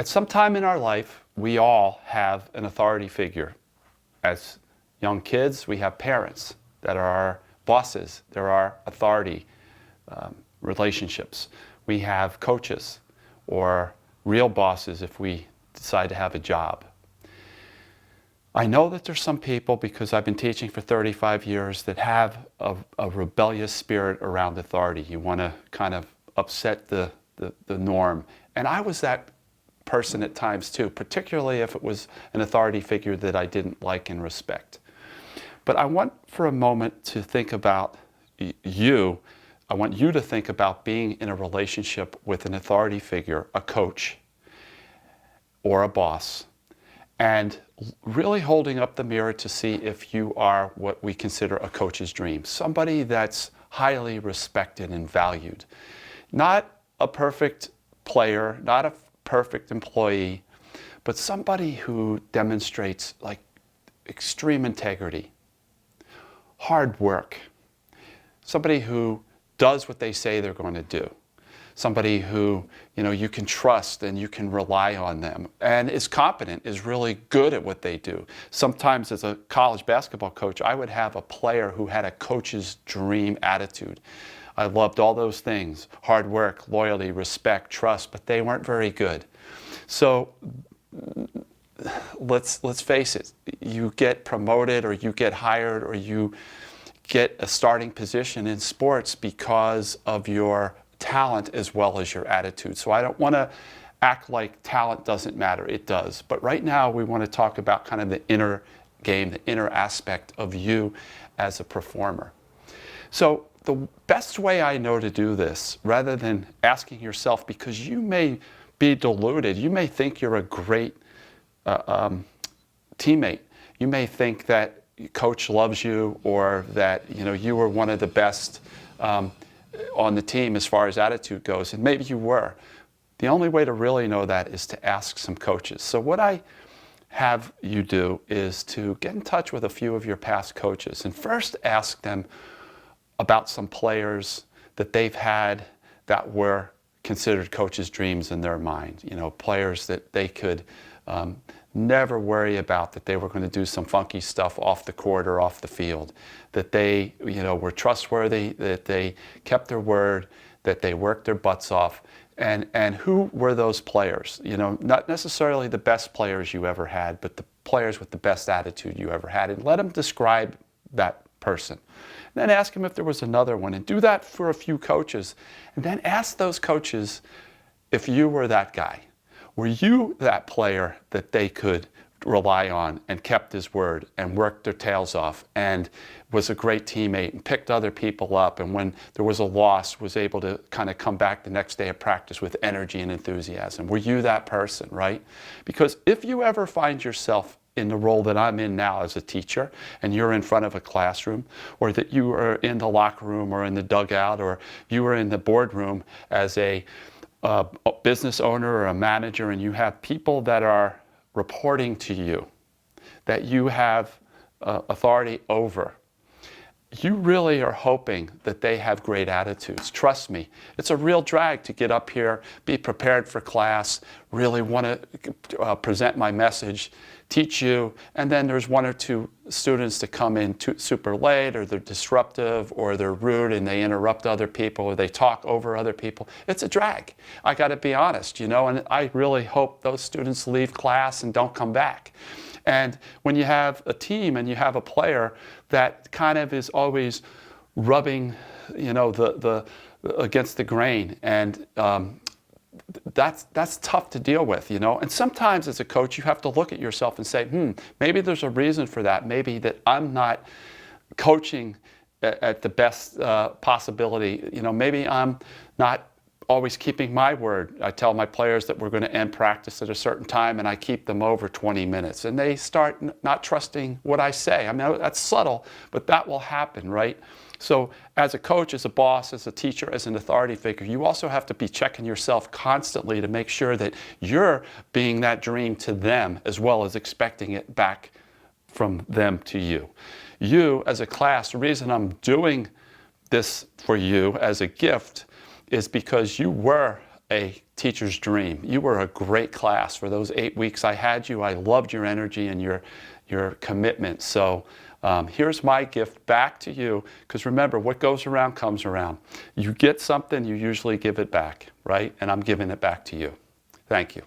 At some time in our life, we all have an authority figure. As young kids, we have parents that are our bosses. They're our authority relationships. We have coaches or real bosses if we decide to have a job. I know that there's some people, because I've been teaching for 35 years, that have a rebellious spirit around authority. You want to kind of upset the norm. And I was that person at times too, particularly if it was an authority figure that I didn't like and respect. But I want for a moment to think about you. I want you to think about being in a relationship with an authority figure, a coach or a boss, and really holding up the mirror to see if you are what we consider a coach's dream. Somebody that's highly respected and valued. Not a perfect player, not a perfect employee, but somebody who demonstrates like extreme integrity, hard work, somebody who does what they say they're going to do. Somebody who, you can trust and you can rely on them and is competent, is really good at what they do. Sometimes as a college basketball coach, I would have a player who had a coach's dream attitude. I loved all those things: hard work, loyalty, respect, trust, but they weren't very good. So let's face it, you get promoted or you get hired or you get a starting position in sports because of your talent as well as your attitude. So I don't want to act like talent doesn't matter. It does. But right now we want to talk about kind of the inner game, the inner aspect of you as a performer. So the best way I know to do this, rather than asking yourself, because you may be deluded, you may think you're a great teammate. You may think that coach loves you, or that you were one of the best on the team as far as attitude goes, and maybe you were. The only way to really know that is to ask some coaches. So what I have you do is to get in touch with a few of your past coaches and first ask them about some players that they've had that were considered coaches' dreams in their mind. Players that they could never worry about that they were going to do some funky stuff off the court or off the field, that they were trustworthy, that they kept their word, that they worked their butts off. And who were those players? Not necessarily the best players you ever had, but the players with the best attitude you ever had, and let them describe that person. And then ask them if there was another one, and do that for a few coaches, and then ask those coaches if you were that guy. Were you that player that they could rely on and kept his word and worked their tails off and was a great teammate and picked other people up, and when there was a loss was able to kind of come back the next day of practice with energy and enthusiasm? Were you that person, right? Because if you ever find yourself in the role that I'm in now as a teacher, and you're in front of a classroom, or that you are in the locker room or in the dugout, or you are in the boardroom as a business owner or a manager, and you have people that are reporting to you, that you have authority over, you really are hoping that they have great attitudes. Trust me, it's a real drag to get up here, be prepared for class, really want to present my message, teach you, and then there's one or two students that come in super late, or they're disruptive, or they're rude and they interrupt other people, or they talk over other people. It's a drag. I got to be honest, and I really hope those students leave class and don't come back. And when you have a team and you have a player that kind of is always rubbing, the against the grain, and that's tough to deal with, And sometimes as a coach, you have to look at yourself and say, maybe there's a reason for that. Maybe that I'm not coaching at the best possibility. Maybe I'm not always keeping my word. I tell my players that we're going to end practice at a certain time, and I keep them over 20 minutes. And they start not trusting what I say. I mean, that's subtle, but that will happen, right? So as a coach, as a boss, as a teacher, as an authority figure, you also have to be checking yourself constantly to make sure that you're being that dream to them, as well as expecting it back from them to you. You, as a class, the reason I'm doing this for you as a gift is because you were a teacher's dream. You were a great class for those 8 weeks I had you. I loved your energy and your commitment. So here's my gift back to you, because remember, what goes around comes around. You get something, you usually give it back, right? And I'm giving it back to you. Thank you.